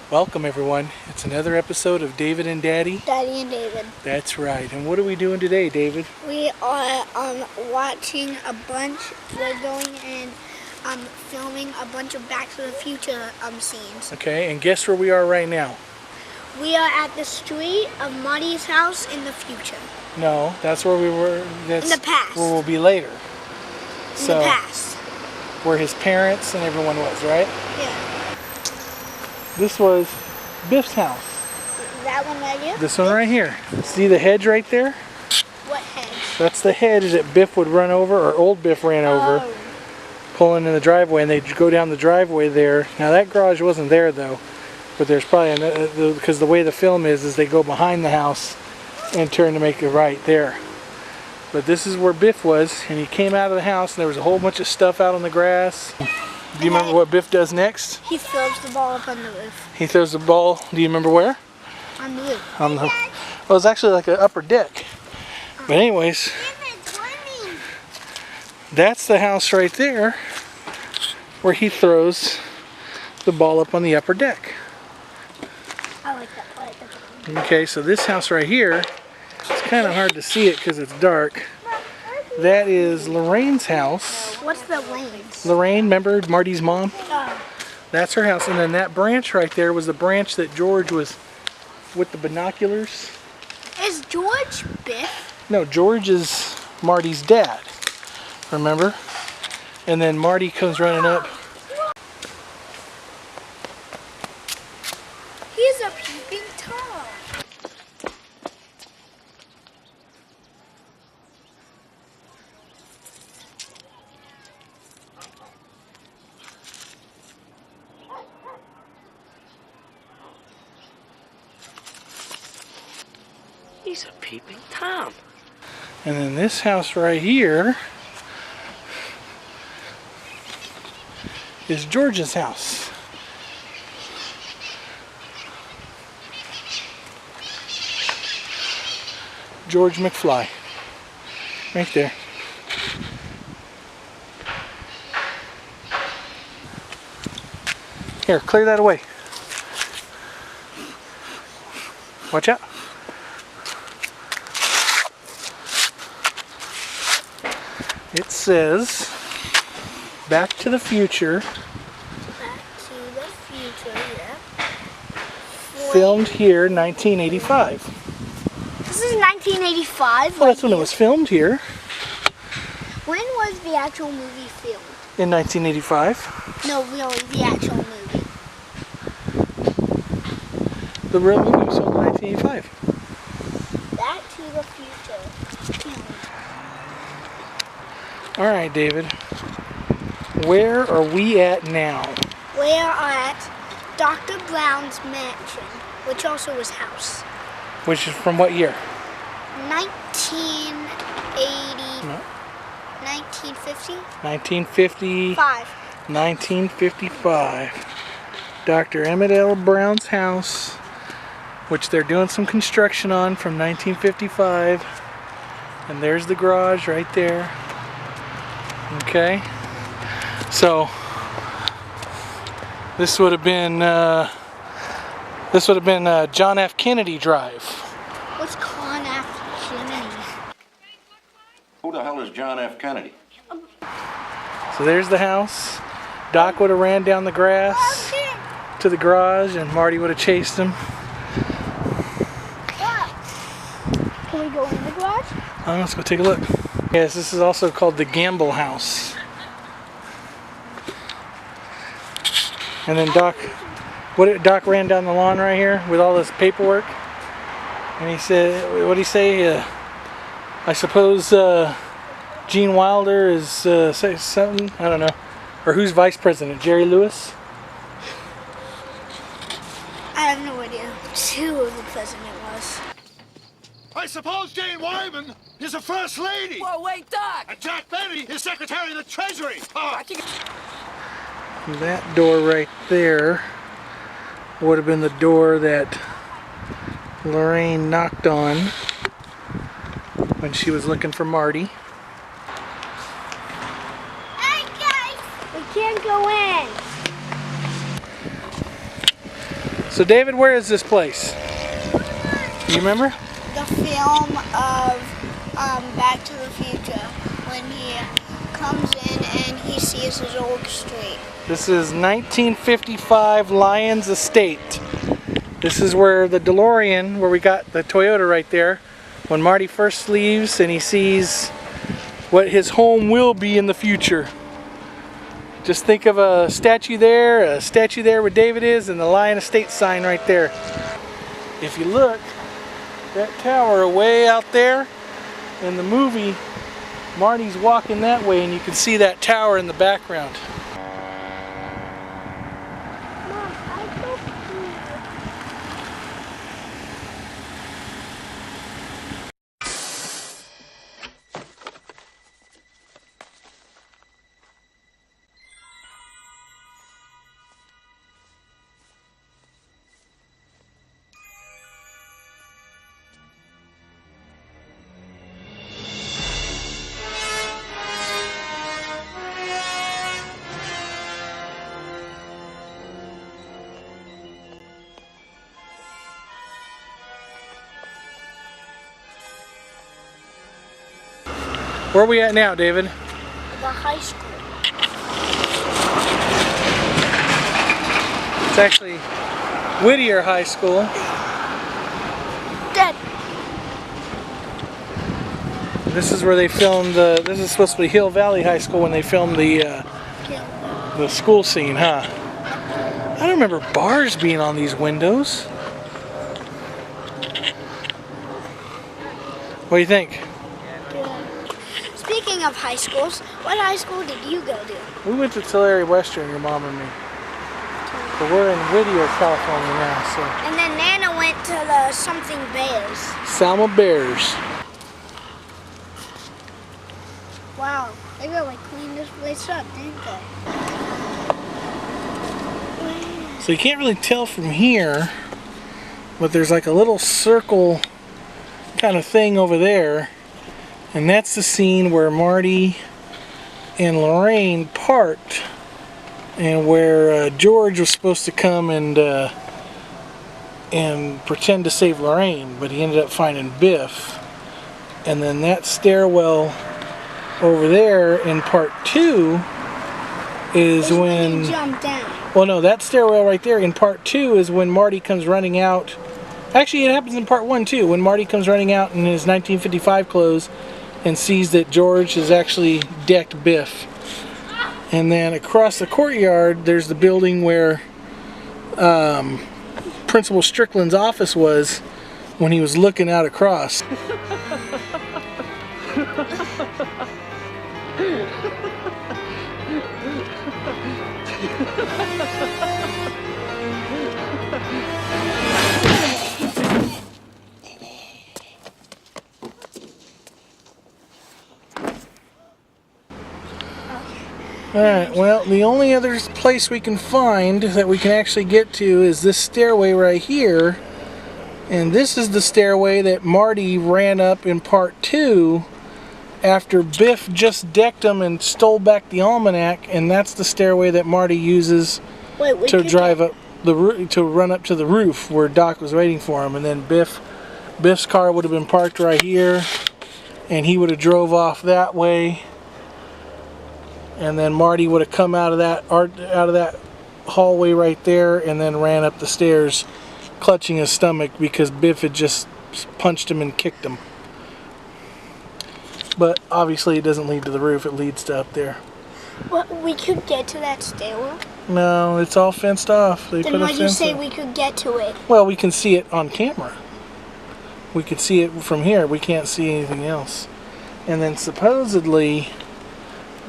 Welcome everyone. It's another episode of David and Daddy. Daddy and David. That's right. And what are we doing today, David? We are watching a bunch. We're going and filming a bunch of Back to the Future scenes. Okay, and guess where we are right now? We are at the street of Marty's house in the future. No, that's where we were. That's in the past. Where we'll be later. In the past. Where his parents and everyone was, right? Yeah. This was Biff's house. That one right here? This one right here. See the hedge right there? What hedge? That's the hedge that Biff would run over, or old Biff ran over, pulling in the driveway, and they'd go down the driveway there. Now that garage wasn't there though, but there's probably, because the way the film is they go behind the house and turn to make a right there. But this is where Biff was, and he came out of the house and there was a whole bunch of stuff out on the grass. Do you remember what Biff does next? He throws the ball up on the roof. He throws the ball, do you remember where? On the roof. Well, it's actually like an upper deck. But anyways, that's the house right there where he throws the ball up on the upper deck. I like that part. Okay, so this house right here, it's kind of hard to see it because it's dark. That is Lorraine's house. What's the lanes? Lorraine, remember Marty's mom? Oh. That's her house. And then that branch right there was the branch that George was with the binoculars. Is George Biff? No, George is Marty's dad. Remember? And then Marty comes running up. He's a peeping Tom. He's a peeping Tom. And then this house right here is George's house. George McFly. Right there. Here, clear that away. Watch out. It says Back to the Future. Back to the Future, yeah. Filmed here 1985. This is 1985. Well, that's when it was filmed here. When was the actual movie filmed? In 1985. No, really, the actual movie. The real movie was filmed in 1985. Back to the Future. Alright, David. Where are we at now? We are at Dr. Brown's mansion, which also was house. Which is from what year? 1980. No. 1950? 1950. 1955. Dr. Emmett L. Brown's house, which they're doing some construction on from 1955. And there's the garage right there. Okay. So this would have been John F. Kennedy Drive. What's Con after Kennedy? Who the hell is John F. Kennedy? So there's the house. Doc would have ran down the grass to the garage and Marty would have chased him. Can we go in the garage? Let's go take a look. Yes, this is also called the Gamble House. And then Doc ran down the lawn right here with all this paperwork. And he said, what did he say? I suppose Gene Wilder is say something, I don't know. Or who's vice president? Jerry Lewis? I have no idea who the president was. I suppose Jane Wyman is the First Lady. Whoa, wait, Doc! And Jack Benny is Secretary of the Treasury. Oh. That door right there would have been the door that Lorraine knocked on when she was looking for Marty. Hey guys! We can't go in. So David, where is this place? Do you remember? The film of Back to the Future when he comes in and he sees his old street. This is 1955 Lions Estate. This is where the DeLorean, where we got the Toyota right there, when Marty first leaves and he sees what his home will be in the future. Just think of a statue there where David is, and the Lion Estate sign right there. If you look, that tower way out there in the movie, Marty's walking that way and you can see that tower in the background. Where are we at now, David? The high school. It's actually Whittier High School. Dead. This is where they filmed this is supposed to be Hill Valley High School when they filmed the school scene, huh? I don't remember bars being on these windows. What do you think? Speaking of high schools, what high school did you go to? We went to Tulare Western, your mom and me. But we're in Whittier, California now, so. And then Nana went to the something Bears. Salma Bears. Wow, they really cleaned this place up, didn't they? So you can't really tell from here, but there's like a little circle kind of thing over there. And that's the scene where Marty and Lorraine parked, and where George was supposed to come and pretend to save Lorraine, but he ended up finding Biff. And then that stairwell over there in part 2 is when he jumped down. well, no, that stairwell right there in part 2 is when Marty comes running out. Actually, it happens in part 1 too, when Marty comes running out in his 1955 clothes and sees that George has actually decked Biff. And then across the courtyard, there's the building where Principal Strickland's office was when he was looking out across. Alright, well, the only other place we can find that we can actually get to is this stairway right here. And this is the stairway that Marty ran up in part 2 after Biff just decked him and stole back the almanac, and that's the stairway that Marty uses to drive up to run up to the roof where Doc was waiting for him. And then Biff's car would have been parked right here, and he would have drove off that way. And then Marty would have come out of that hallway right there and then ran up the stairs clutching his stomach because Biff had just punched him and kicked him. But obviously it doesn't lead to the roof, it leads to up there. Well, we could get to that stairwell? No, it's all fenced off. They Then put a why'd you fence say up. we could get to it? Well, we can see it on camera. We could see it from here. We can't see anything else. And then supposedly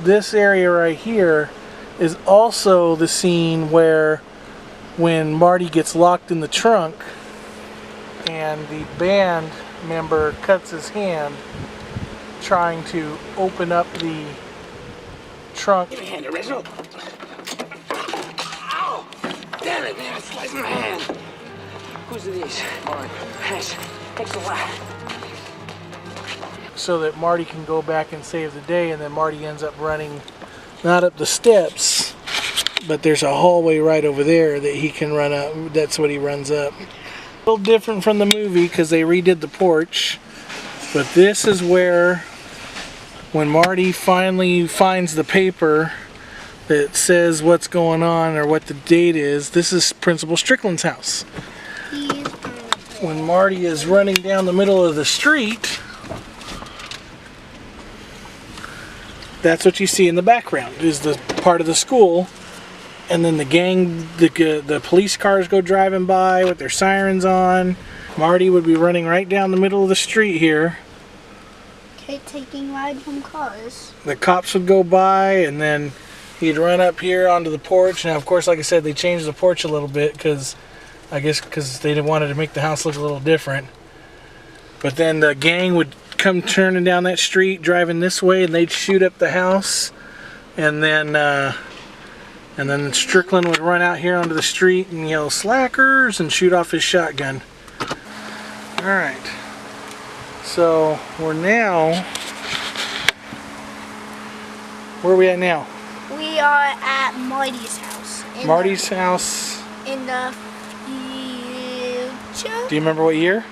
this area right here is also the scene where when Marty gets locked in the trunk and the band member cuts his hand trying to open up the trunk. Give me a hand, Reginald. Ow! Damn it, man, I sliced my hand. Whose are these? Mine. Thanks. Thanks a lot. So that Marty can go back and save the day, and then Marty ends up running not up the steps but there's a hallway right over there that he can run up. That's what he runs up. A little different from the movie because they redid the porch. But this is where, when Marty finally finds the paper that says what's going on or what the date is, this is Principal Strickland's house. When Marty is running down the middle of the street, that's what you see in the background, is the part of the school. And then the gang, the police cars go driving by with their sirens on. Marty would be running right down the middle of the street here. Okay, taking rides from cars. The cops would go by, and then he'd run up here onto the porch. Now, of course, like I said, they changed the porch a little bit because they wanted to make the house look a little different. But then the gang would come turning down that street, driving this way, and they'd shoot up the house. And then Strickland would run out here onto the street and yell "slackers" and shoot off his shotgun. All right. So we're now. Where are we at now? We are at Marty's house. Marty's house. In the future? Do you remember what year?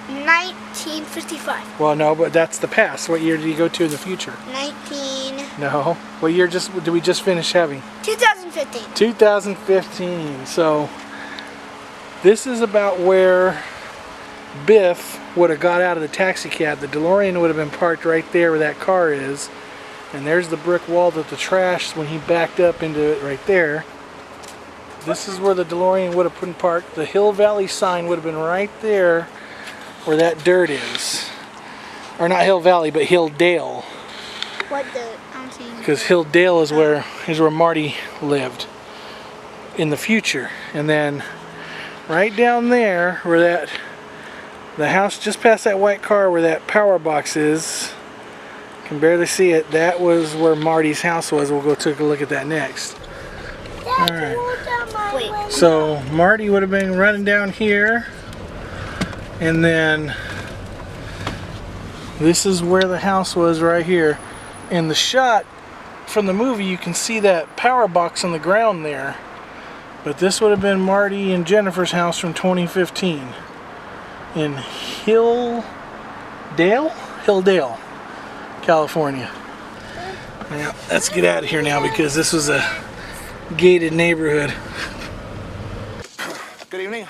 1955. Well, no, but that's the past. What year did you go to in the future? 19. No. What year did we just finish having? 2015. 2015. So this is about where Biff would have got out of the taxi cab. The DeLorean would have been parked right there where that car is. And there's the brick wall that the trash, when he backed up into it right there. This is where the DeLorean would have been parked. The Hill Valley sign would have been right there where that dirt is. Or not Hill Valley, but Hilldale. What dirt? I'm seeing. Because Hilldale is where Marty lived in the future. And then right down there where the house just past that white car where that power box is, can barely see it, that was where Marty's house was. We'll go take a look at that next. Alright. So Marty would have been running down here, and then this is where the house was right here. In the shot from the movie, you can see that power box on the ground there. But this would have been Marty and Jennifer's house from 2015 in Hilldale, California. Now, let's get out of here now because this was a gated neighborhood. Good evening.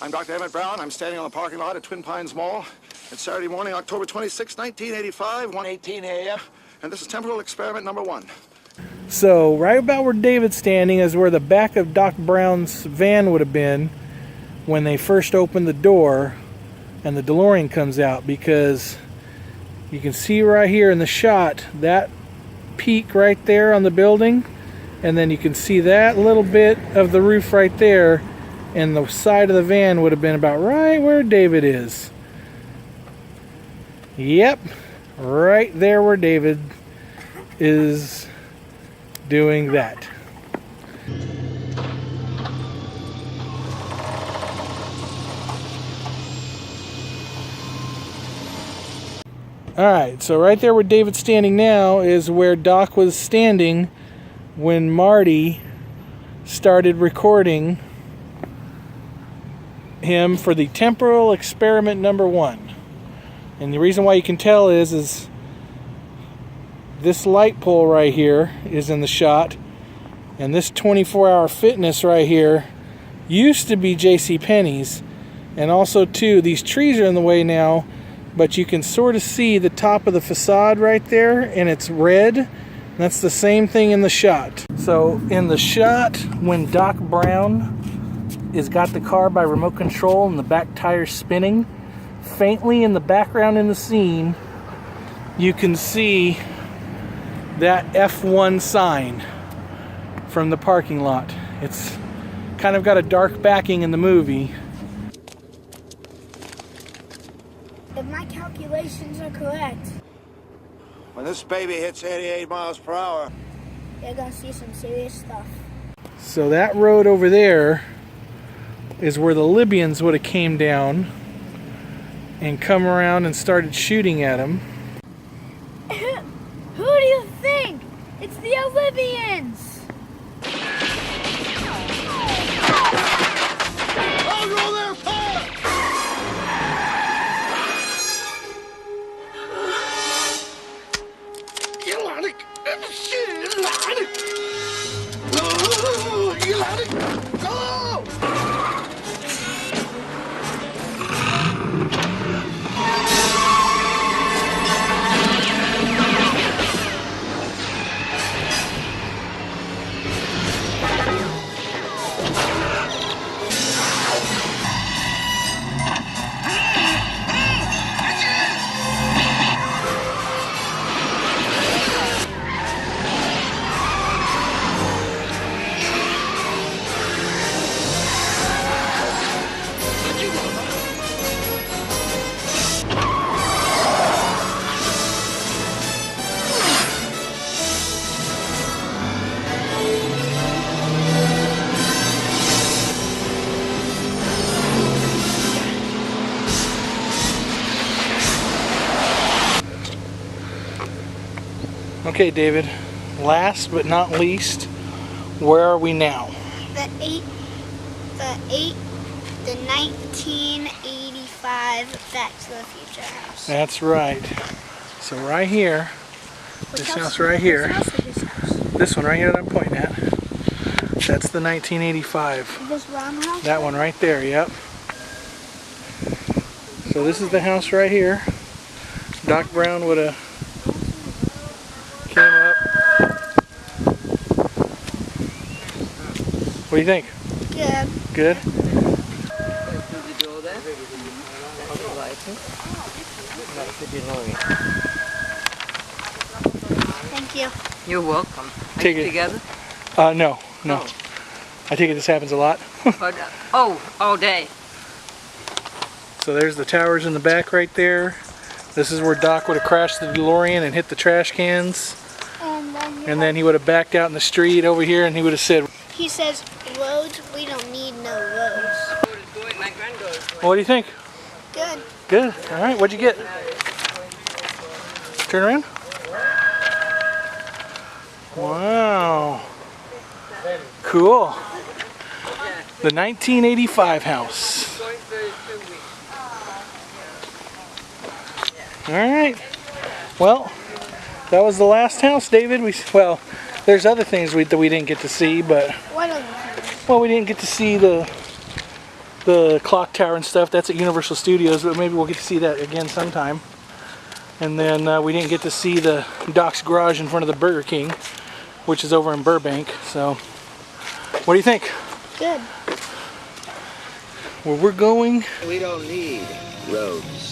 I'm Dr. Emmett Brown. I'm standing on the parking lot at Twin Pines Mall. It's Saturday morning, October 26, 1985, 1:18 a.m. And this is temporal experiment number 1. So, right about where David's standing is where the back of Doc Brown's van would have been when they first opened the door and the DeLorean comes out, because you can see right here in the shot that peak right there on the building, and then you can see that little bit of the roof right there, and the side of the van would have been about right where David is. Yep, right there where David is doing that. Alright, so right there where David's standing now is where Doc was standing when Marty started recording him for the temporal experiment number 1. And the reason why you can tell is this light pole right here is in the shot, and this 24-hour fitness right here used to be JCPenney's, and also too, these trees are in the way now, but you can sort of see the top of the facade right there, and it's red. That's the same thing in the shot. So in the shot, when Doc Brown has got the car by remote control and the back tire spinning, faintly in the background in the scene, you can see that F1 sign from the parking lot. It's kind of got a dark backing in the movie. If my calculations are correct, When this baby hits 88 miles per hour, you're gonna see some serious stuff. So that road over there is where the Libyans would have came down and come around and started shooting at him. Who do you think? It's the Libyans! Okay, David. Last but not least, where are we now? The 1985 Back to the Future house. That's right. So right here, this house right here, Which house is this house? this one right here that I'm pointing at, that's the 1985. This round house? That one right there, yep. So this is the house right here. Doc Brown would have came up. What do you think? Good. Good? Thank you. You're welcome. Are Take you it. together? No. Oh. I take it this happens a lot. But, oh, all day. So there's the towers in the back right there. This is where Doc would have crashed the DeLorean and hit the trash cans. And then he would have backed out in the street over here and he would have said, He says, roads, we don't need no roads. My granddaughter's well, what do you think? Good. Good. All right, what'd you get? Turn around. Wow. Cool. The 1985 house. All right. Well, that was the last house, David. Well, there's other things that we didn't get to see, but What are well, we didn't get to see the clock tower and stuff. That's at Universal Studios, but maybe we'll get to see that again sometime. And then we didn't get to see the Doc's garage in front of the Burger King, which is over in Burbank. So, what do you think? Good. Where we're going? We don't need roads.